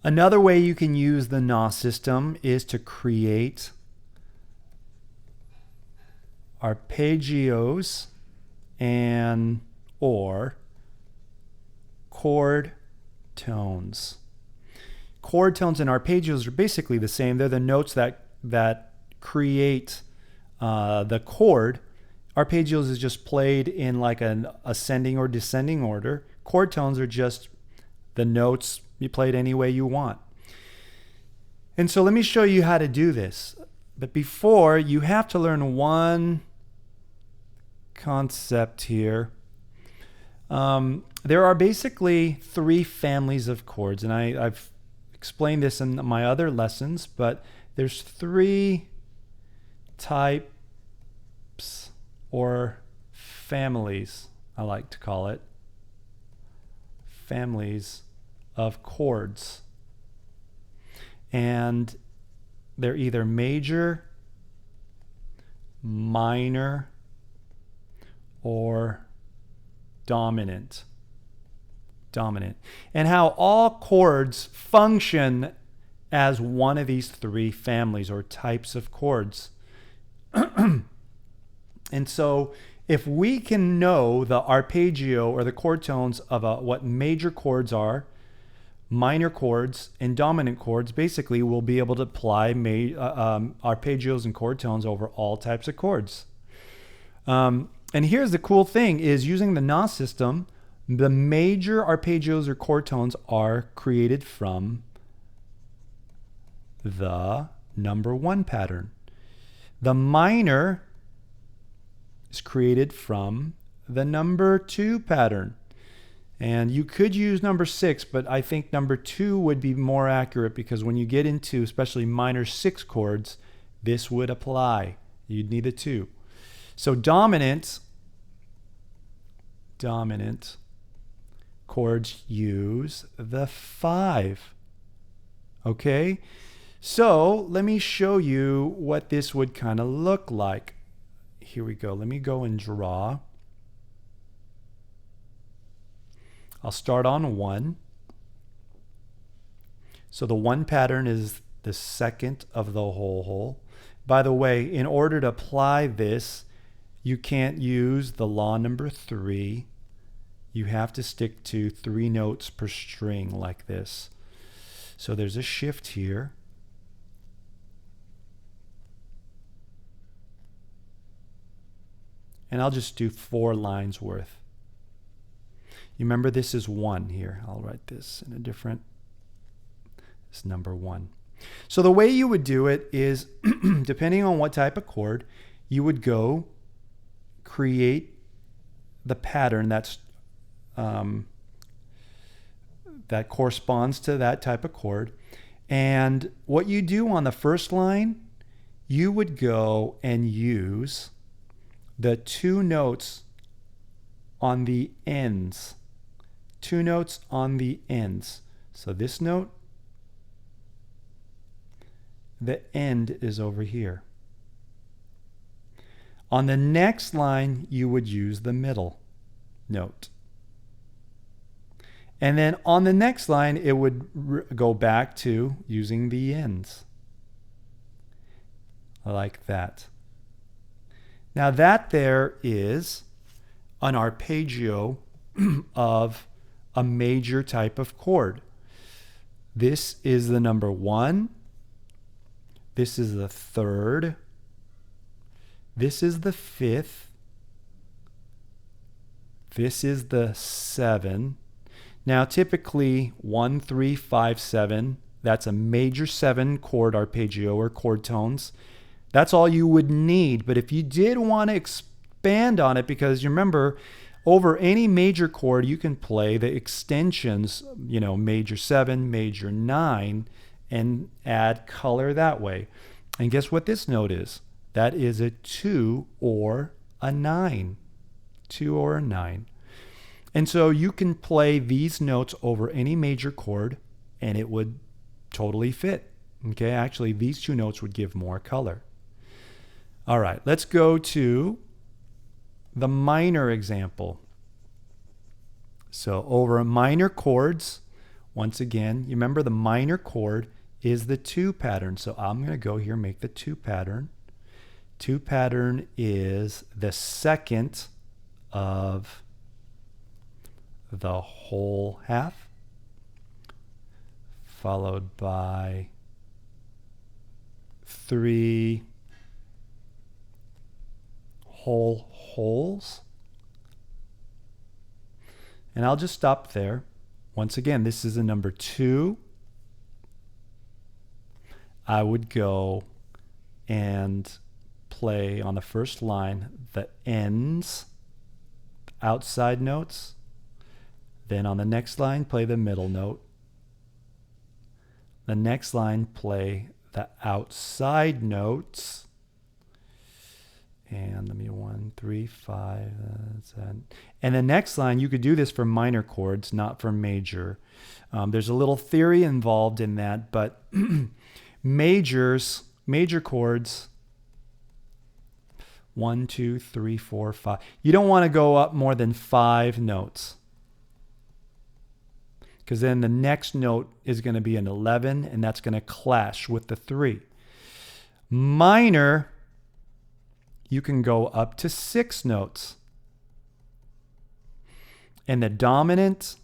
Another way you can use the Gnaw system is to create arpeggios and or chord tones. Chord tones and arpeggios are basically the same. They're the notes that create the chord. Arpeggios is just played in like an ascending or descending order. Chord tones are just the notes you played any way you want. And so let me show you how to do this. But before, you have to learn one concept here. There are basically three families of chords, and I've explained this in my other lessons, but there's three types or families, I like to call it, families of chords. And they're either major, minor, or dominant. And how all chords function as one of these three families or types of chords. And so if we can know the arpeggio or the chord tones of what major chords are, minor chords, and dominant chords, basically we'll be able to apply arpeggios and chord tones over all types of chords. And here's the cool thing is using the Gnaw system, the major arpeggios or chord tones are created from the number 1 pattern. The minor is created from the number 2 pattern. And you could use number 6, but I think number 2 would be more accurate because when you get into especially minor 6 chords, this would apply. You'd need a 2. So dominant chords use the 5. Okay? So let me show you what this would kind of look like. Here we go. Let me go and draw. I'll start on 1. So the 1 pattern is the second of the whole hole. By the way, in order to apply this, you can't use the law number 3. You have to stick to 3 notes per string like this. So there's a shift here. And I'll just do 4 lines worth. You remember this is 1 here. I'll write this in a different, it's number 1. So the way you would do it is, depending on what type of chord, you would go create the pattern that corresponds to that type of chord. And what you do on the first line, you would go and use the 2 notes on the ends. 2 notes on the ends. So this note, the end is over here. On the next line, you would use the middle note. And then on the next line, it would go back to using the ends. Like that. Now that there is an arpeggio of a major type of chord. This is the number 1. This is the 3rd. This is the 5th. This is the 7. Now typically 1, 3, 5, 7, that's a major 7 chord arpeggio or chord tones. That's all you would need. But if you did want to expand on it, because you remember, over any major chord, you can play the extensions, major 7, major 9, and add color that way. And guess what this note is? That is a 2 or a 9. 2 or a 9. And so you can play these notes over any major chord, and it would totally fit. Okay, actually, these 2 notes would give more color. All right, let's go to the minor example. So over minor chords, Once again, you remember the minor chord is the 2 pattern. So I'm going to go here and make the 2 pattern. 2 pattern is the second of the whole half, followed by 3 whole wholes. And I'll just stop there. Once again, this is a number 2. I would go and play on the first line the ends, outside notes. Then on the next line, play the middle note. The next line, play the outside notes. And let me 1, 3, 5, 7. And the next line, you could do this for minor chords, not for major. There's a little theory involved in that, but major chords, 1, 2, 3, 4, 5. You don't want to go up more than 5 notes, because then the next note is going to be an 11, and that's going to clash with the 3. Minor, you can go up to 6 notes. And the dominant,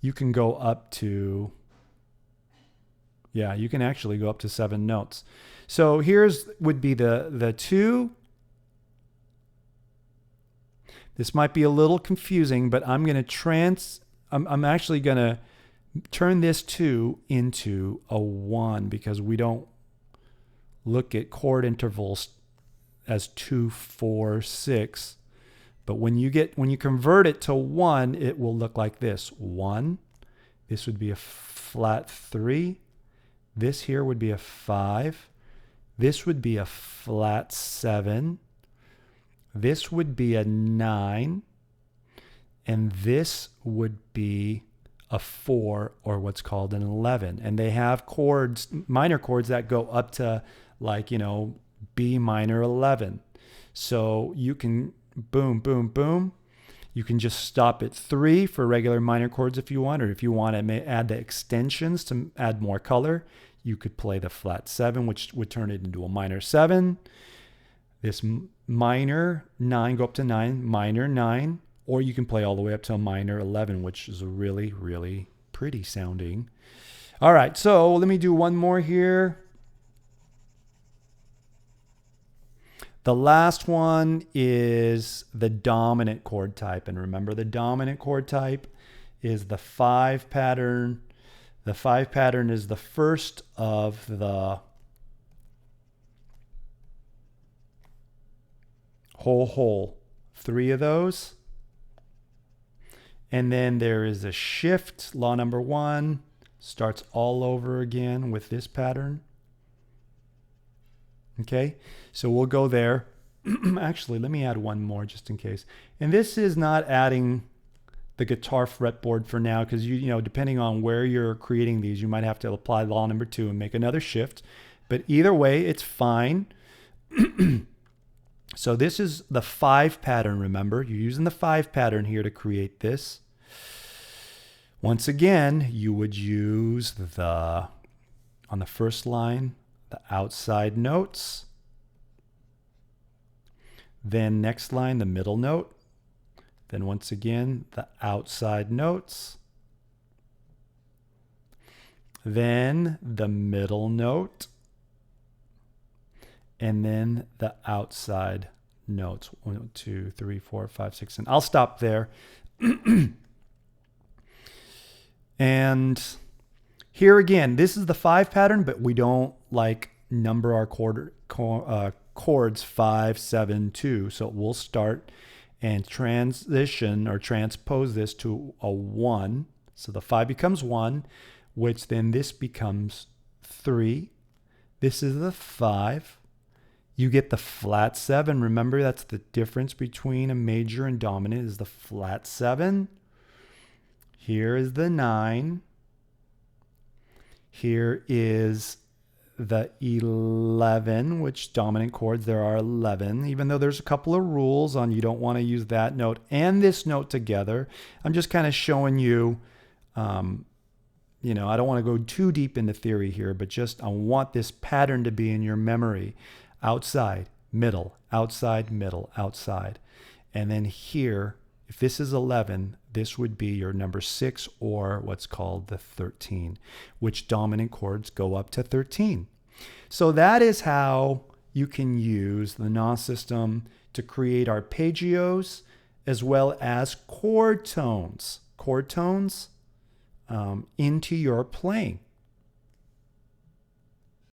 you can go up to, you can actually go up to 7 notes. So here's would be the 2. This might be a little confusing, but I'm going to I'm actually going to turn this 2 into a 1, because we don't look at chord intervals as 2, 4, 6. But when you convert it to 1, it will look like this. 1. This would be a flat 3. This here would be a 5. This would be a flat 7. This would be a 9. And this would be a 4, or what's called an 11. And they have chords, minor chords, that go up to, like, B minor 11. So you can boom, boom, boom. You can just stop at 3 for regular minor chords if you want, or if you want to add the extensions to add more color, you could play the flat 7, which would turn it into a minor 7. This minor 9, go up to 9, minor 9, or you can play all the way up to a minor 11, which is a really, really pretty sounding. All right, so let me do one more here. The last one is the dominant chord type. And remember, the dominant chord type is the 5 pattern. The 5 pattern is the first of the whole. 3 of those. And then there is a shift. Law number 1 starts all over again with this pattern. Okay, so we'll go there. Actually, let me add one more just in case. And this is not adding the guitar fretboard for now, because you know, depending on where you're creating these, you might have to apply law number 2 and make another shift. But either way, it's fine. So this is the 5 pattern, remember. You're using the 5 pattern here to create this. Once again, you would use on the first line, the outside notes. Then next line, the middle note. Then once again, the outside notes. Then the middle note. And then the outside notes. 1, 2, 3, 4, 5, 6, and I'll stop there. And here again, this is the 5 pattern, but we don't like number our chords 5, 7, 2. So we'll start and transition or transpose this to a 1. So the 5 becomes 1, which then this becomes 3. This is the 5. You get the flat 7. Remember, that's the difference between a major and dominant, is the flat 7. Here is the 9. Here is the 11, which dominant chords, there are 11, even though there's a couple of rules on you don't want to use that note and this note together. I'm just kind of showing you I don't want to go too deep into theory here, but just I want this pattern to be in your memory. Outside, middle, outside, middle, outside. And then here, if this is 11, this would be your number 6 or what's called the 13, which dominant chords go up to 13. So that is how you can use the NOS system to create arpeggios as well as chord tones into your playing.